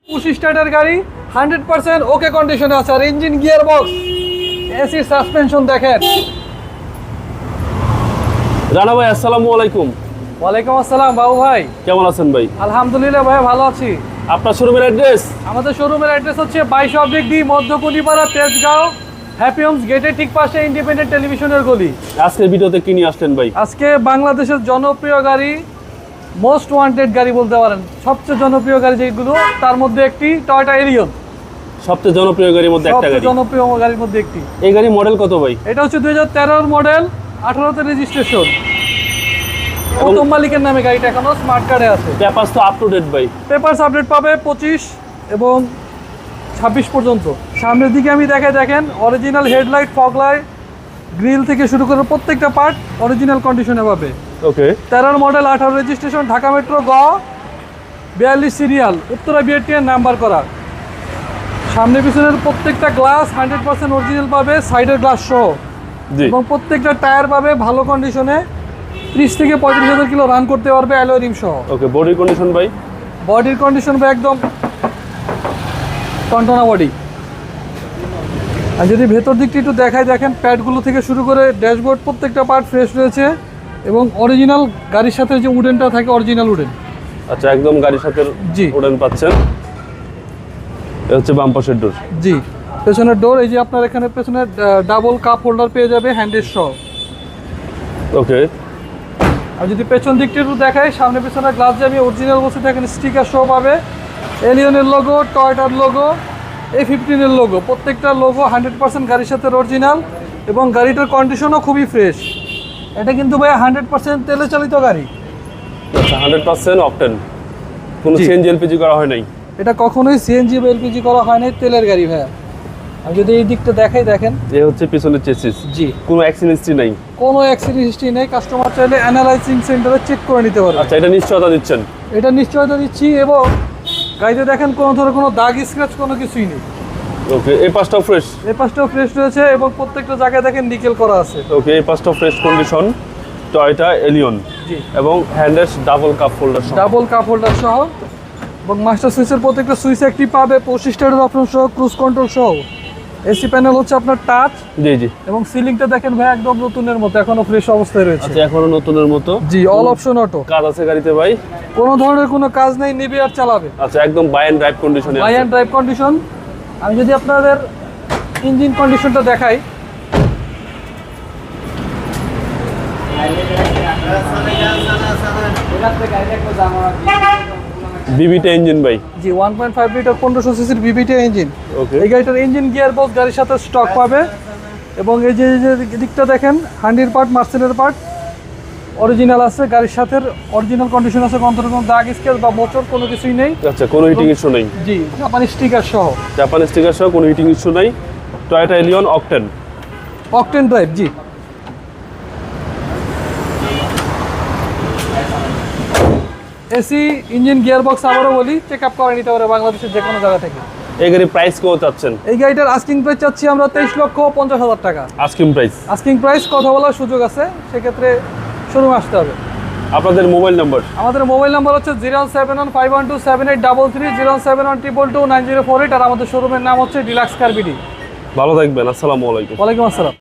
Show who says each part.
Speaker 1: Push starter গাড়ি 100% okay কন্ডিশনে আছে। আর engine, gear box, AC, suspension দেখেন।
Speaker 2: রানা ভাই আসসালামু আলাইকুম।
Speaker 1: ওয়ালাইকুম আসসালাম বাবু ভাই,
Speaker 2: কেমন আছেন ভাই?
Speaker 1: আলহামদুলিল্লাহ ভাই, ভালো আছি।
Speaker 2: আপনার শোরুমের অ্যাড্রেস?
Speaker 1: আমাদের শোরুমের অ্যাড্রেস হচ্ছে 22 মধ্যকুনিপাড়া, তেজগাঁও, হ্যাপি হোমস গেটের ঠিক পাশে ইন্ডিপেন্ডেন্ট টেলিভিশনের গলি।
Speaker 2: আজকের ভিডিওতে কি নিয়ে আসলেন ভাই?
Speaker 1: আজকে বাংলাদেশের জনপ্রিয় গাড়ি, মোস্ট ওয়ান্টেড গাড়ি বলতে পারেন, সবচেয়ে জনপ্রিয় গাড়ি যেগুলো, তার মধ্যে একটি টয়োটা এলিয়ন।
Speaker 2: সবচেয়ে জনপ্রিয় গাড়ির মধ্যে একটা গাড়ি।
Speaker 1: সবচেয়ে জনপ্রিয় গাড়ির মধ্যে একটি।
Speaker 2: এই গাড়ি মডেল কত ভাই?
Speaker 1: এটা হচ্ছে 2013 মডেল, 18তে রেজিস্ট্রেশন। প্রথম মালিকের নামে গাড়িটা এখনো স্মার্ট কার্ডে আছে।
Speaker 2: পেপারস তো আপ টু ডেট ভাই।
Speaker 1: পেপারস আপডেট পাবে 25 এবং 26 পর্যন্ত। সামনের দিকে আমি দেখেন, original headlight, fog light, grill থেকে শুরু করে প্রত্যেকটা পার্ট অরিজিনাল কন্ডিশনে পাবে।
Speaker 2: ওকে।
Speaker 1: 13 মডেল, 18 রেজিস্ট্রেশন, ঢাকা মেট্রো গ 42 সিরিয়াল, উত্তরা বিআরটিএর নাম্বার করা। সামনে পিছনের প্রত্যেকটা গ্লাস 100% অরিজিনাল পাবে, সাইডের গ্লাস সহ।
Speaker 2: জি।
Speaker 1: এবং প্রত্যেকটা টায়ার পাবে ভালো কন্ডিশনে, 30 থেকে 35,000 কিলো রান করতে পারবে অ্যালয় রিম সহ।
Speaker 2: ওকে, বডি কন্ডিশন ভাই?
Speaker 1: বডির কন্ডিশন ভাই একদম টনটনা বডি। আর যদি ভেতর দিকটা একটু দেখেন, প্যাডগুলো থেকে শুরু করে ড্যাশবোর্ড প্রত্যেকটা পার্ট ফ্রেশ রয়েছে এবং অরিজিনাল গাড়ির সাথে যে উডেনটা থাকে অরিজিনাল উডেন।
Speaker 2: আচ্ছা, একদম গাড়ির সাথে
Speaker 1: জি
Speaker 2: উডেন পাচ্ছেন। এটা হচ্ছে বাম পাশের ডোর।
Speaker 1: জি, পেছনের ডোর, এই যে আপনার এখানে পেছনে ডাবল কাপ হোল্ডার পেয়ে যাবে হ্যান্ডের সহ।
Speaker 2: ওকে।
Speaker 1: আর যদি পেছন দিকটা একটু দেখাই, সামনে পেছনের গ্লাস যে আমি অরিজিনাল বলছি দেখেন, স্টিকার সহ পাবে, এলিয়নের লোগো, টয়োটার লোগো, A15 এর লোগো, প্রত্যেকটা লোগো 100% গাড়ির সাথে অরিজিনাল এবং গাড়িটার কন্ডিশনও খুবই ফ্রেশ। এটা কিন্তু ভাই 100% তেলে চালিত গাড়ি।
Speaker 2: আচ্ছা, 100% অকটেন, কোনো
Speaker 1: জি।
Speaker 2: সিএনজি এলপিজি করা হয় নাই?
Speaker 1: এটা কখনোই সিএনজি বা এলপিজি করা হয় নাই, তেলের গাড়ি ভাইয়া। আমি যদি এই দিকটা দেখেন,
Speaker 2: এই হচ্ছে পিছনের চেসিস।
Speaker 1: জি,
Speaker 2: কোনো অ্যাক্সিডেন্ট হিস্ট্রি নাই?
Speaker 1: কোনো অ্যাক্সিডেন্ট হিস্ট্রি নেই। কাস্টমার চাইলে অ্যানালাইজিং সেন্টারে চেক করে নিতে পারবে।
Speaker 2: আচ্ছা, এটা নিশ্চয়তা দিচ্ছেন?
Speaker 1: এটা নিশ্চয়তা দিচ্ছি। এবং গাড়িতে দেখেন কোনো ধরনের কোনো দাগ, স্ক্র্যাচ, কোনো কিছুই নেই।
Speaker 2: ওকে, এই পাশটাও ফ্রেশ?
Speaker 1: এই পাশটাও ফ্রেশ রয়েছে এবং প্রত্যেকটা জায়গায় দেখেন নিকেল করা আছে।
Speaker 2: ওকে, এই পাশটাও ফ্রেশ কন্ডিশন, টয়োটা এলিয়ন।
Speaker 1: জি,
Speaker 2: এবং হ্যান্ডেস ডাবল কাপ হোল্ডার সহ।
Speaker 1: ডাবল কাপ হোল্ডার সহ এবং মাস্টার সুইচের প্রত্যেকটা সুইচ একটি পাবে, পুশ স্টার্টের অপশন সহ, ক্রুজ কন্ট্রোল সহ। এসি প্যানেল হচ্ছে আপনার টাচ।
Speaker 2: জি জি।
Speaker 1: এবং সিলিংটা দেখেন ভাই একদম নতুনের মতো, এখনো ফ্রেশ অবস্থায় রয়েছে।
Speaker 2: আচ্ছা, এখনো নতুনের মতো?
Speaker 1: জি, অল অপশন অটো।
Speaker 2: কাজ আছে গাড়িতে ভাই?
Speaker 1: কোনো ধরনের কোনো কাজ নেই, নিবে আর চালাবে।
Speaker 2: আচ্ছা, একদম বাই অ্যান্ড ড্রাইভ কন্ডিশনে
Speaker 1: বাই অ্যান্ড ড্রাইভ কন্ডিশন। আমি যদি আপনাদের ইঞ্জিন কন্ডিশনটা দেখাই,
Speaker 2: বিবিটা ইঞ্জিন ভাই?
Speaker 1: জি, 1.5 লিটার 1500 সিসির বিবিটি ইঞ্জিন।
Speaker 2: ওকে।
Speaker 1: এই গাড়িটার ইঞ্জিন, গিয়ার বক্স গাড়ির সাথে স্টক পাবে। এবং এই যে দিকটা দেখেন, হান্ডির পার্ট, মার্সেলের পার্ট অরিজিনাল আছে, গাড়ির সাথে অরিজিনাল কন্ডিশন আছে, কোনো ধরনের দাগ, স্কেচ বা মোচড় কোনো কিছুই নেই।
Speaker 2: আচ্ছা, কোনো হিটিং ইস্যু নেই?
Speaker 1: জি, জাপানি স্টিকার সহ।
Speaker 2: জাপান স্টিকার সহ, কোনো হিটিং ইস্যু নাই। Toyota Allion octane.
Speaker 1: Octane drive. জি, এসি, ইঞ্জিন, গিয়ার বক্স আবারও বলি চেক আপ করে নিতে পারে বাংলাদেশের যে কোনো জায়গা থেকে।
Speaker 2: এই গাড়ির প্রাইস কত চাচ্ছেন?
Speaker 1: এই গাড়িটার আস্কিং প্রাইস চাচ্ছি আমরা 23,50,000 টাকা।
Speaker 2: Asking price?
Speaker 1: আস্কিং প্রাইস, কথা বলার সুযোগ আছে, সেক্ষেত্রে শোরুমে আসতে হবে।
Speaker 2: আপনাদের মোবাইল নাম্বার?
Speaker 1: আমাদের মোবাইল নাম্বার হচ্ছে 07151278333, 071222904। আর আমাদের শোরুমের নাম হচ্ছে ডিলাক্স কার বিডি।
Speaker 2: ভালো থাকবেন, আসসালামু আলাইকুম।
Speaker 1: ওয়ালাইকুম আসসালাম।